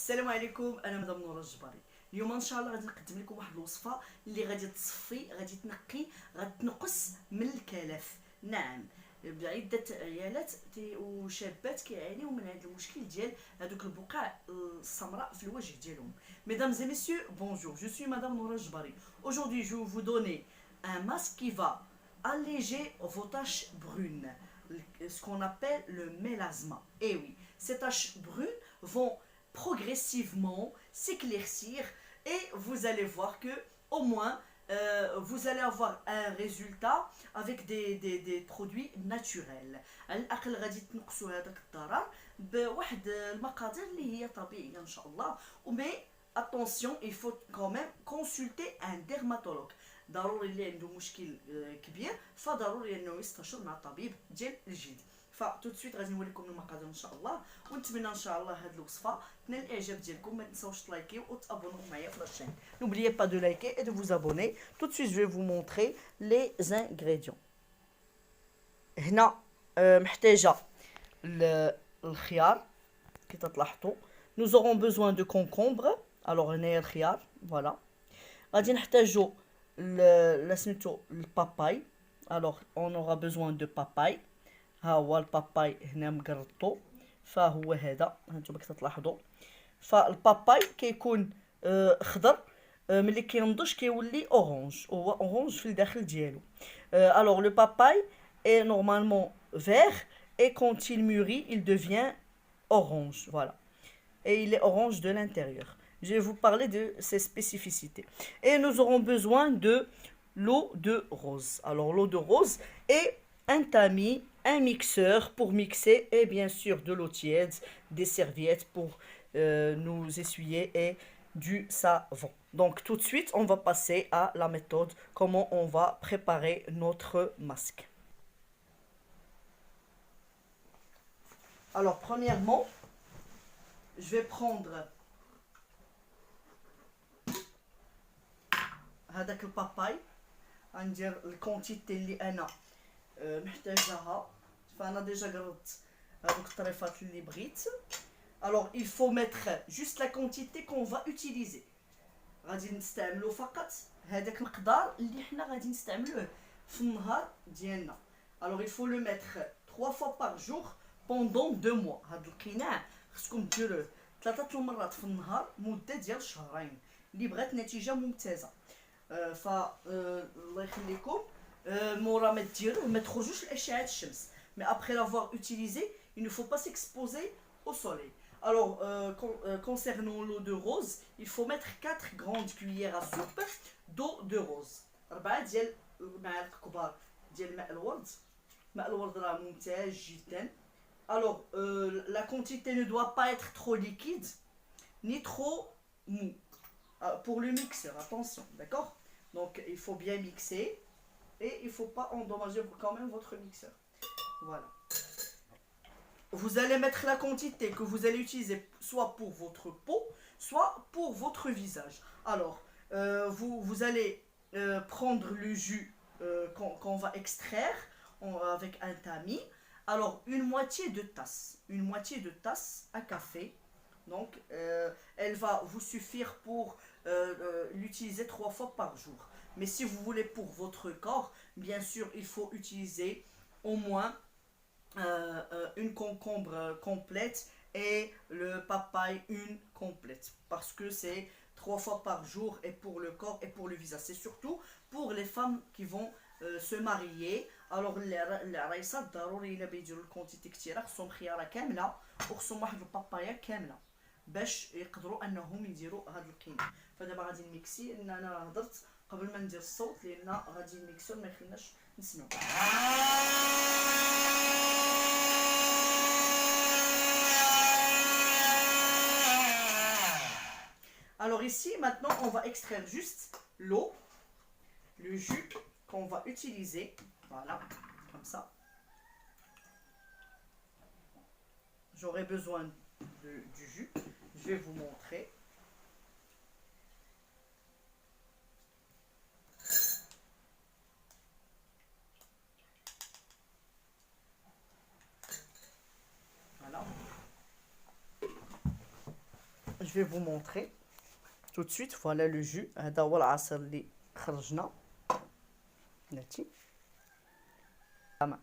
السلام عليكم، انا مدام نورا الجباري. اليوم ان شاء الله غادي نقدم لكم واحد الوصفه اللي غادي تصفي، غادي تنقي، غادي تنقص من الكلف. نعم، بعده عيالات وشابات كيعانيو من هذا المشكل ديال هذوك البقع السمراء في الوجه ديالهم. Mesdames et messieurs, bonjour, je suis madame Nora Jbari. Aujourd'hui, je vais vous donner un masque qui va alléger vos taches brunes, ce qu'on appelle le mélasma. Et oui, ces taches brunes vont progressivement s'éclaircir et vous allez voir que au moins vous allez avoir un résultat avec des produits naturels. على الاقل غادي تنقصوا هذاك الضرر بواحد المقادير اللي هي طبيعيه ان شاء الله. ومي attention, il faut quand même consulter un dermatologue. ضروري اللي عنده مشكل كبير فضروري انه يستشير مع طبيب ديال الجلد. فتو سويت غادي نوريكم المقادير ان شاء الله، ونتمنى ان شاء الله هاد الوصفه تنال الاعجاب ديالكم. ما تنساوش تلايكيو وتابونوا معايا في لاشين. N'oubliez pas de liker et de vous abonner. Tout de suite je vais vous montrer les ingrédients. هنا محتاجه الخيار كي تلاحظوا. Nous aurons besoin de concombre. Alors هنايا الخيار فوالا. غادي نحتاجو سميتو الباباي. Alors on aura besoin de papaye. ها هو الباباي هنا مقرطو، فهو هذا هانتوما كتلاحظوا. فالباباي كيكون خضر، ملي كينضج كيولي اورانج، هو اورانج في الداخل ديالو. alors le papaye est normalement vert et quand il mûrit il devient orange, voilà, et il est orange de l'intérieur. Je vais vous parler de ses spécificités. Et nous aurons besoin de l'eau de rose. Alors l'eau de rose est un tamis, un mixeur pour mixer et bien sûr de l'eau tiède, des serviettes pour nous essuyer et du savon. Donc tout de suite on va passer à la méthode, comment on va préparer notre masque. Alors premièrement, je vais prendre هذاك الباباي، غندير الكونتيتي اللي انا محتاجاها. فانا ديجا قربت هذوك الطريفات اللي بغيت. alors il faut mettre juste la quantité qu'on va utiliser. غادي نستعملو فقط هذاك المقدار اللي حنا غادي نستعملوه في النهار ديالنا. alors il faut le mettre 3 fois par jour pendant 2 mois. هذا القناع خصكم ديروه 3 المرات في النهار مده ديال شهرين اللي بغات نتيجه ممتازه. الله يخليكم مورا ما ديروه ما تخرجوش لاشعه الشمس. mais après l'avoir utilisé il ne faut pas s'exposer au soleil. alors concernant l'eau de rose, il faut mettre 4 grandes cuillères à soupe d'eau de rose. 4 ديال المعالق كبار ديال ماء الورد. ماء الورد راه ممتاز جدا. alors la quantité ne doit pas être trop liquide ni trop mou. Pour le mixeur, attention, d'accord? Donc il faut bien mixer et il ne faut pas endommager quand même votre mixeur. Voilà. Vous allez mettre la quantité que vous allez utiliser soit pour votre peau, soit pour votre visage. Alors, vous allez prendre le jus qu'on va extraire avec un tamis. Alors, une moitié de tasse à café. Donc, elle va vous suffire pour l'utiliser 3 fois par jour. Mais si vous voulez pour votre corps, bien sûr, il faut utiliser au moins une concombre complète et le papaye une complète. Parce que c'est 3 fois par jour et pour le corps et pour le visage. C'est surtout pour les femmes qui vont se marier. alors العرايسات ضروري الا بيديروا الكونتيتي كثيره خصهم خياره كامله وخصهم واحد البابايا كامله باش يقدروا انهم يديروا هذا القناع. فدابا غادي نميكسي، لان انا هضرت قبل ما ندير الصوت لان غادي الميكسور ما يخليناش نسمعوا. alors ici maintenant on va extraire juste l'eau, le jus qu'on va utiliser. Voilà, comme ça. J'aurai besoin du jus. Je vais vous montrer. Voilà. je vais vous montrer tout de suite. Voilà le jus. هذا هو العصير اللي خرجنا. ناتي تمام.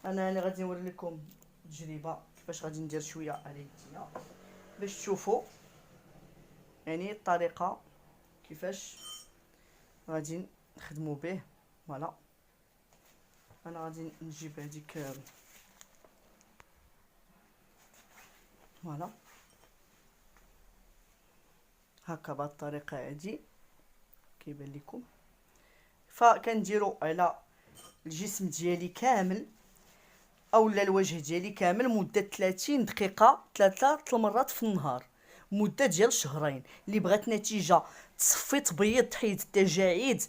انا اللي غادي نوري لكم تجربه كيفاش غادي ندير شويه على يديا باش تشوفوا يعني الطريقه كيفاش غادي نخدموا به. فوالا انا غادي نجيب هذيك فوالا هكا بهذه الطريقه هذه كيبان لكم. فكنديروا على الجسم ديالي كامل اولا الوجه ديالي كامل مده 30 دقيقه 3 المرات في النهار مده ديال شهرين. اللي بغات نتيجه تصفي تبيض تحيد التجاعيد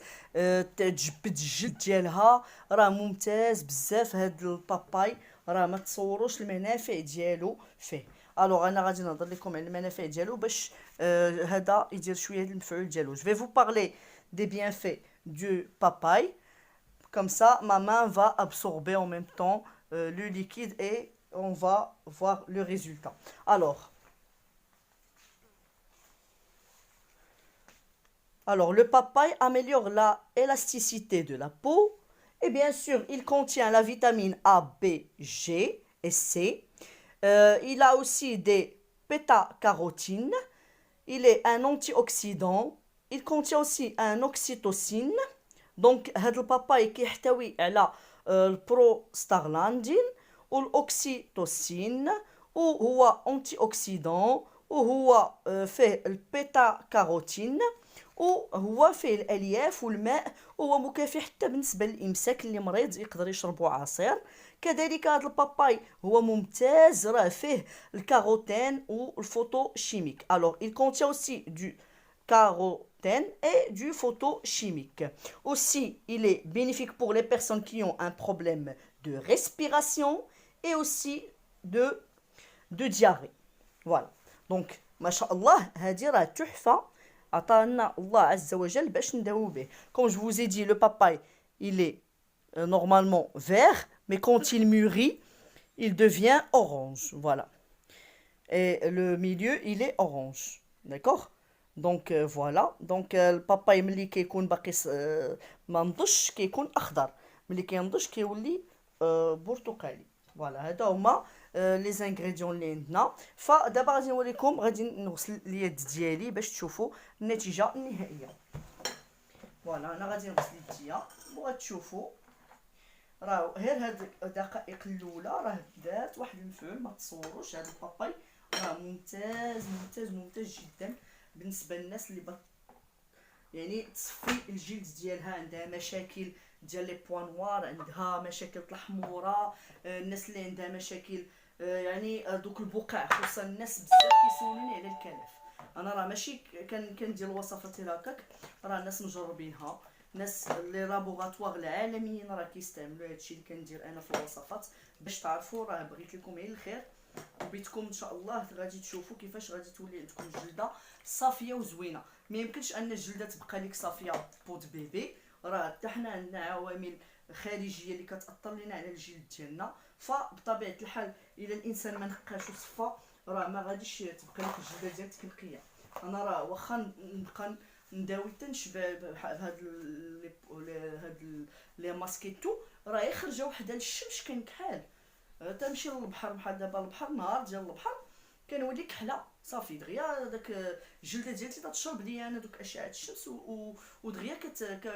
تجبد الجلد ديالها راه ممتاز بزاف. هاد الباباي راه ما تصوروش المنافع ديالو فيه. الوغ انا غادي نهضر لكم على المنافع ديالو باش هذا يدير شويه المفعول ديالو. جو في فو بارلي دي بيانفي دو باباي comme ça ma main va absorber en même temps le liquide et on va voir le résultat. Alors, le papaye améliore la élasticité de la peau et bien sûr, il contient la vitamine A, B, G et C. Il a aussi des bêta-carotènes. Il est un antioxydant. Il contient aussi un oxytocine. دونك هاد الباباي كيحتوي على البروستاغلاندين والاوكسيتوسين وهو انتي اوكسيدون وهو فيه البيتا كاروتين وهو فيه الالياف والماء وهو مكافح حتى بالنسبه للامساك. اللي مريض يقدر يشربو عصير. كذلك هذا الباباي هو ممتاز راه فيه الكاروتين والفوتوشيميك. alors il contient aussi du carotène et du photochimique. Aussi, il est bénéfique pour les personnes qui ont un problème de respiration et aussi de diarrhée. Voilà. Donc, mashallah, هذه راه تحفة عطانا الله عز وجل باش نداوو به. Comme je vous ai dit, le papaye, il est normalement vert, mais quand il mûrit, il devient orange. Voilà. Et le milieu, il est orange. D'accord? دونك فوالا. دونك الباباي ملي كيكون باقي ما نضجش كيكون اخضر، ملي كينضج كيولي برتقالي. فوالا هذا هما لي زانغريديون اللي عندنا. فدابا غادي نوريكم، غادي نغسل اليد ديالي باش تشوفوا النتيجه النهائيه. فوالا انا غادي نغسل يديا وغتشوفوا راه غير هاد الدقائق الاولى راه دات واحد المفعول ما تصوروش. هذا الباباي راه ممتاز ممتاز ممتاز جدا بالنسبه للناس اللي يعني تصفي الجلد ديالها، عندها مشاكل ديال لي بوان نوار، عندها مشاكل الحموره، الناس اللي عندها مشاكل يعني دوك البقع، خصوصا الناس بزاف كيسولوني على الكلف. انا راه ماشي كندير الوصفات هكاك، راه الناس مجربينها، ناس لي لابوغاتوار العالميين راه كيستعملوا هادشي اللي كندير انا في الوصفات باش تعرفوا. راه بغيت لكم غير الخير وبيتكم ان شاء الله غادي تشوفوا كيفاش غادي تولي عندكم الجلده صافيه وزوينه. ما يمكنش ان الجلده تبقى لك صافيه بود بيبي، راه حتى حنا عندنا عوامل خارجيه اللي كتاثر لنا على الجلد ديالنا. فبطبيعه الحال الا الانسان ما نقاش وصفى راه ما غاديش تبقى لك الجلده ديالك نقيه. انا راه واخا نبقى نداوي تنشبع بهاد لي ماسكيتو راه يخرج وحده للشمس كنكحال. تمشي للبحر بحال دابا البحر نهار ديال البحر كنولي كحله صافي دغيا داك الجلده ديالتي تشرب ليا انا دوك اشعه الشمس ودغيا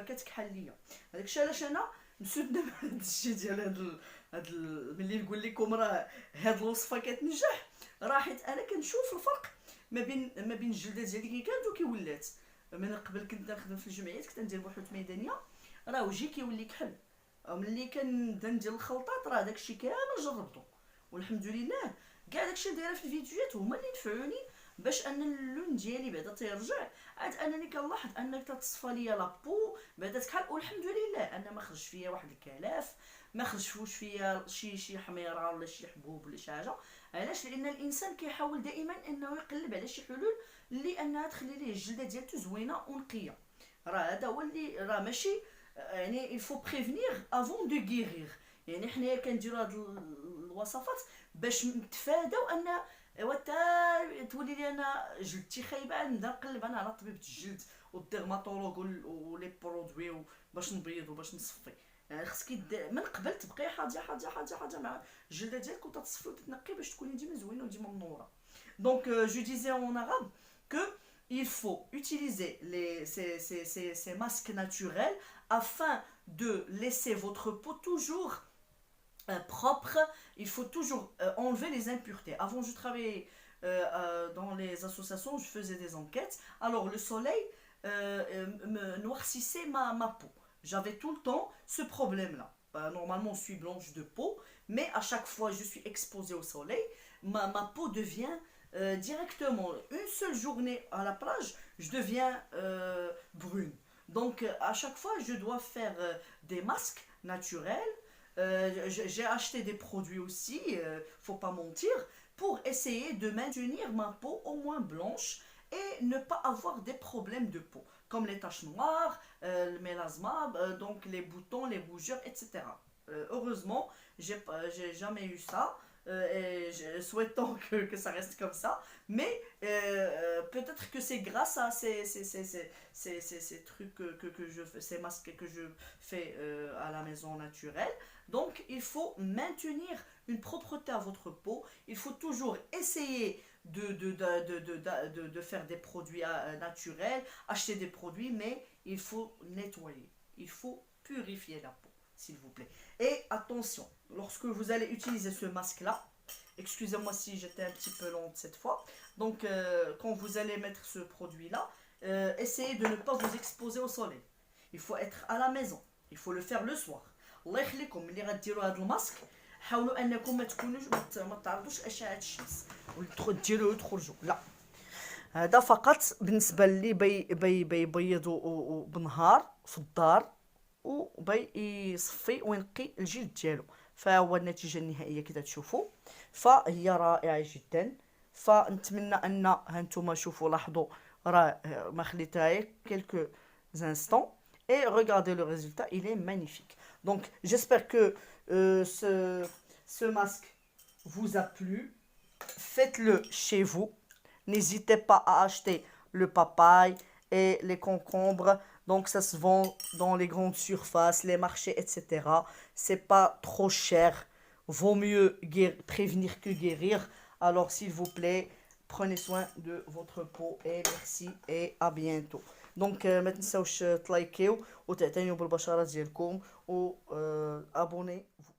كتكحل ليا. هذاك الشيء علاش انا مسود دابا هاد الشيء ديال هاد ملي نقول لكم راه هاد الوصفه كتنجح، راه حيت انا كنشوف الفرق ما بين الجلده ديالي كي كانت وكي ولات. من قبل كنت نخدم في الجمعيات، كنت ندير بحوث ميدانيه، راه وجهي كيولي كحل. ملي كنبدا ندير الخلطات راه داكشي كامل جربته والحمد لله. كاع داكشي اللي دايره في الفيديوهات هما اللي نفعوني باش ان اللون ديالي بعدا تيرجع. عاد انني كنلاحظ انك تتصفى ليا لابو بعدا تكحل والحمد لله. انا ما خرج فيا واحد الكلاف، ما خرجوش فيا شي حميره ولا شي حبوب ولا شي حاجه. علاش؟ لان الانسان كيحاول دائما انه يقلب على شي حلول اللي انها تخلي ليه الجلده ديالته زوينه ونقيه. راه هذا هو اللي راه ماشي يعني il faut prévenir avant de guérir. يعني حنايا كنديروا هاد الوصفات باش نتفاداو ان ايوا تا تولي لي انا جلدتي خايبه نبدا نقلب انا على طبيبه الجلد والديرماتولوج ولي برودوي باش نبيض وباش نصفي. يعني خصك من قبل تبقاي حاجه مع الجلده ديالك وتتصفي وتتنقي باش تكوني ديما زوينه وديما منوره. Donc je disais en arabe que il faut utiliser ces masques naturels afin de laisser votre peau toujours propre. Il faut toujours enlever les impuretés. Avant, je travaillais dans les associations, je faisais des enquêtes. Alors, le soleil me noircissait ma peau. J'avais tout le temps ce problème-là. Normalement, je suis blanche de peau, mais à chaque fois que je suis exposée au soleil, ma peau devient directement, une seule journée à la plage, je deviens brune. Donc, à chaque fois, je dois faire des masques naturels. J'ai acheté des produits aussi, faut pas mentir, pour essayer de maintenir ma peau au moins blanche et ne pas avoir des problèmes de peau, comme les taches noires, le mélasma, donc les boutons, les rougeurs, etc. Heureusement, j'ai jamais eu ça. Et souhaitons que ça reste comme ça, mais peut-être que c'est grâce à ces trucs que je fais, ces masques que je fais à la maison naturelle. Donc il faut maintenir une propreté à votre peau, il faut toujours essayer de faire des produits naturels, acheter des produits, mais il faut nettoyer, il faut purifier la peau, s'il vous plaît. Et attention, lorsque vous allez utiliser ce masque-là, excusez-moi si j'étais un petit peu lente cette fois, donc quand vous allez mettre ce produit-là, essayez de ne pas vous exposer au soleil. Il faut être à la maison, il faut le faire le soir. الله يخليكم ملي غديروا هذا الماسك حاولوا انكم ما تكونوش ما تعرضوش لاشعه الشمس وديروه تخرجوا لا. هذا فقط بالنسبه اللي بيبيضوا بالنهار في الدار وبي يصفي وينقي الجلد ديالو. فهو النتيجه النهائيه كذا تشوفوا، فهي رائعه جدا. فنتمنى ان هانتوما شوفوا لاحظوا راه ما خليتها quelques instants et regardez le résultat, il est magnifique. Donc j'espère que ce masque vous a plu. Faites-le chez vous. N'hésitez pas à acheter le papaye et les concombres. Donc ça se vend dans les grandes surfaces, les marchés, etc. C'est pas trop cher. Vaut mieux prévenir que guérir. Alors s'il vous plaît, prenez soin de votre peau et merci et à bientôt. Donc ما تنساوش تلايكيو وتعتنيوا بالبشرة ديالكم و abonnez-vous.